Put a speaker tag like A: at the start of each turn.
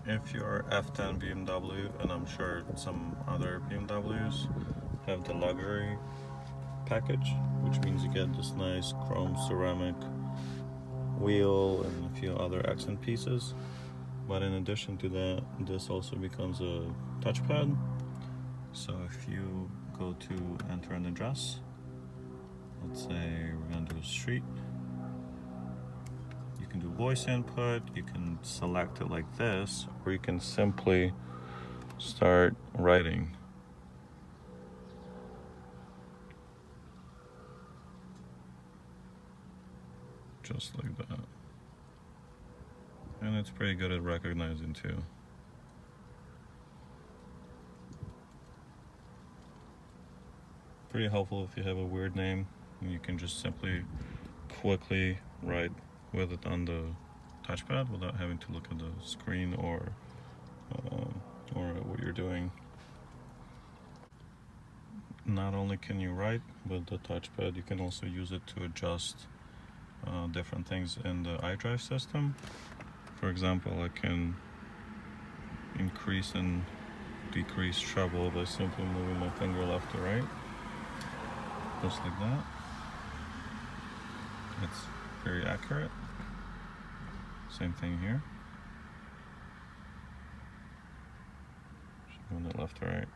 A: If you're F10 BMW, and I'm sure some other BMWs have the luxury package, which means you get this nice chrome ceramic wheel and a few other accent pieces. But in addition to that, this also becomes a touchpad. So if you go to enter an address, let's say we're gonna do a street, you can do voice input, you can select it like this, or you can simply start writing. Just like that. And it's pretty good at recognizing too. Pretty helpful if you have a weird name, and you can just simply quickly write with it on the touchpad without having to look at the screen or at what you're doing. Not only can you write with the touchpad, you can also use it to adjust different things in the iDrive system. For example, I can increase and decrease treble by simply moving my finger left to right, just like that. It's very accurate. Same thing here. Just moving it left to right.